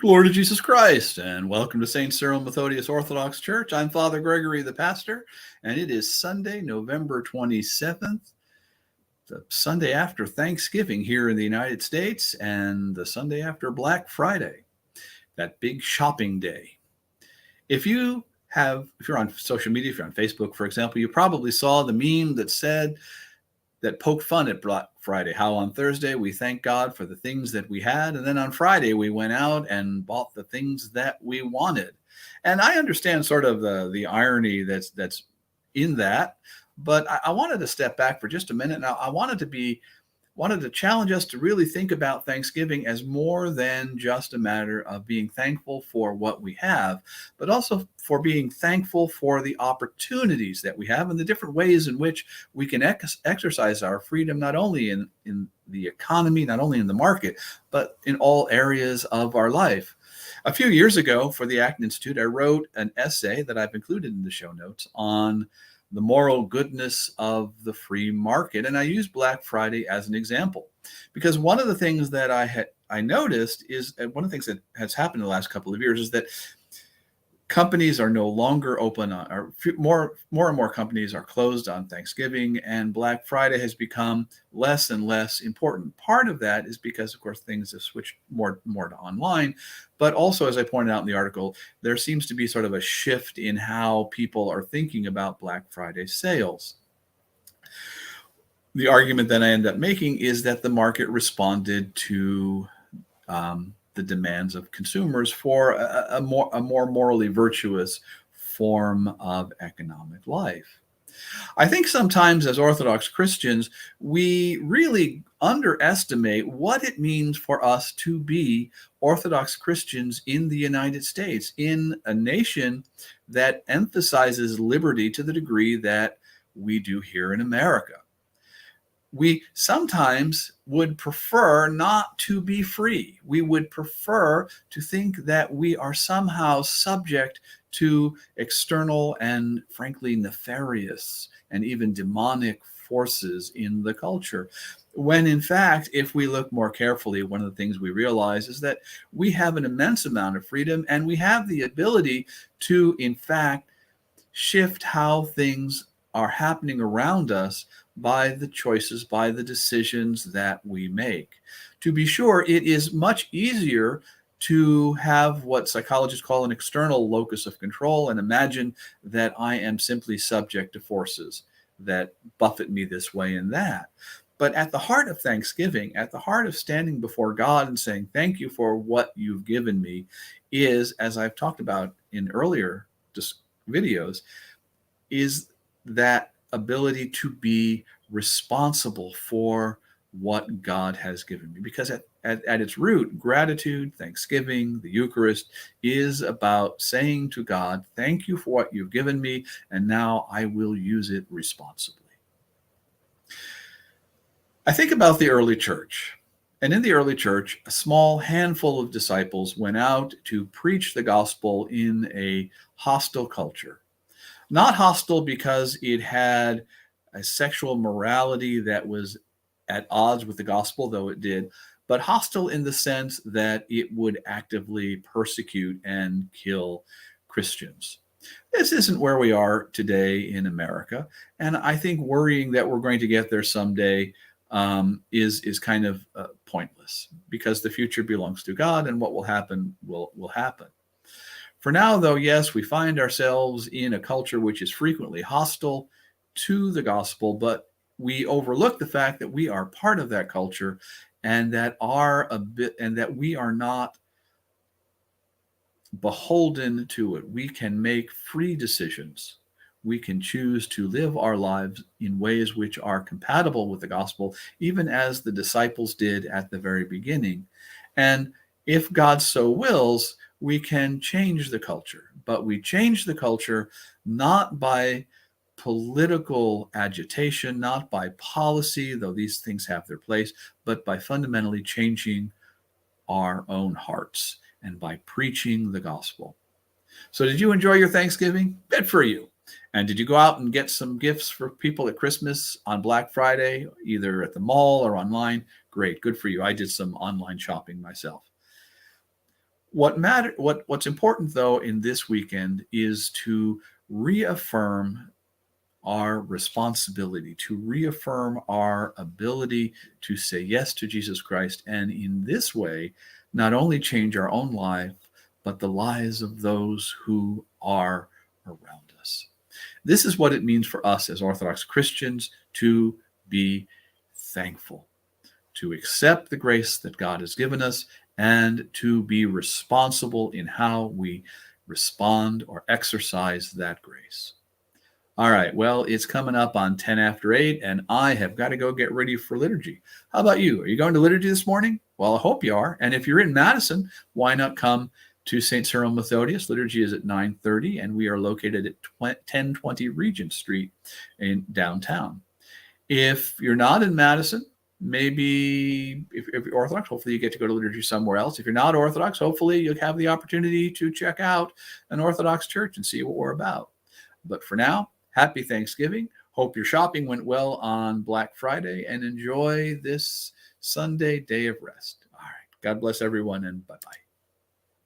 Glory to Jesus Christ, and welcome to St. Cyril Methodius Orthodox Church. I'm Father Gregory, the pastor, and it is Sunday, November 27th, the Sunday after Thanksgiving here in the United States, and the Sunday after Black Friday, that big shopping day. If you're on social media, if you're on Facebook, for example, you probably saw the meme that poked fun at Black Friday. How on Thursday we thank God for the things that we had, and then on Friday we went out and bought the things that we wanted. And I understand sort of the irony that's in that, but I wanted to step back for just a minute. Now I wanted to challenge us to really think about Thanksgiving as more than just a matter of being thankful for what we have, but also for being thankful for the opportunities that we have and the different ways in which we can exercise our freedom, not only in the economy, not only in the market, but in all areas of our life. A few years ago for the Acton Institute, I wrote an essay that I've included in the show notes on the moral goodness of the free market. And I use Black Friday as an example because one of the things that I noticed is one of the things that has happened in the last couple of years is that companies are no longer open on, or more and more companies are closed on Thanksgiving, and Black Friday has become less and less important. Part of that is because, of course, things have switched more to online, but also, as I pointed out in the article, there seems to be sort of a shift in how people are thinking about Black Friday sales. The argument that I end up making is that the market responded to the demands of consumers for a more morally virtuous form of economic life. I think sometimes as Orthodox Christians, we really underestimate what it means for us to be Orthodox Christians in the United States, in a nation that emphasizes liberty to the degree that we do here in America. We sometimes would prefer not to be free. We would prefer to think that we are somehow subject to external and, frankly, nefarious and even demonic forces in the culture. When in fact, if we look more carefully, one of the things we realize is that we have an immense amount of freedom and we have the ability to, in fact, shift how things are happening around us by the choices, by the decisions that we make. To be sure, it is much easier to have what psychologists call an external locus of control and imagine that I am simply subject to forces that buffet me this way and that. But at the heart of Thanksgiving, at the heart of standing before God and saying, thank you for what you've given me, is, as I've talked about in earlier videos, is that ability to be responsible for what God has given me. Because at its root, gratitude, thanksgiving, the Eucharist is about saying to God, thank you for what you've given me, and now I will use it responsibly. I think about the early church. And in the early church, a small handful of disciples went out to preach the gospel in a hostile culture. Not hostile because it had a sexual morality that was at odds with the gospel, though it did, but hostile in the sense that it would actively persecute and kill Christians. This isn't where we are today in America, and I think worrying that we're going to get there someday is kind of pointless, because the future belongs to God, and what will happen will happen. For now, though, yes, we find ourselves in a culture which is frequently hostile to the gospel, but we overlook the fact that we are part of that culture and that we are not beholden to it. We can make free decisions. We can choose to live our lives in ways which are compatible with the gospel, even as the disciples did at the very beginning. And if God so wills, we can change the culture. But we change the culture not by political agitation, not by policy, though these things have their place, but by fundamentally changing our own hearts and by preaching the gospel. So did you enjoy your Thanksgiving? Good for you. And did you go out and get some gifts for people at Christmas on Black Friday, either at the mall or online? Great, good for you. I did some online shopping myself. What's important though in this weekend is to reaffirm our responsibility, to reaffirm our ability to say yes to Jesus Christ, and in this way, not only change our own life, but the lives of those who are around us. This is what it means for us as Orthodox Christians to be thankful, to accept the grace that God has given us, and to be responsible in how we respond or exercise that grace. All right, well, it's coming up on 10 after 8, and I have got to go get ready for liturgy. How about you? Are you going to liturgy this morning? Well, I hope you are. And if you're in Madison, why not come to St. Cyril Methodius? Liturgy is at 9:30, and we are located at 1020 Regent Street in downtown. If you're not in Madison, maybe if you're Orthodox, hopefully you get to go to liturgy somewhere else. If you're not Orthodox, hopefully you'll have the opportunity to check out an Orthodox church and see what we're about. But for now, happy Thanksgiving. Hope your shopping went well on Black Friday, and enjoy this Sunday day of rest. All right. God bless everyone, and bye-bye.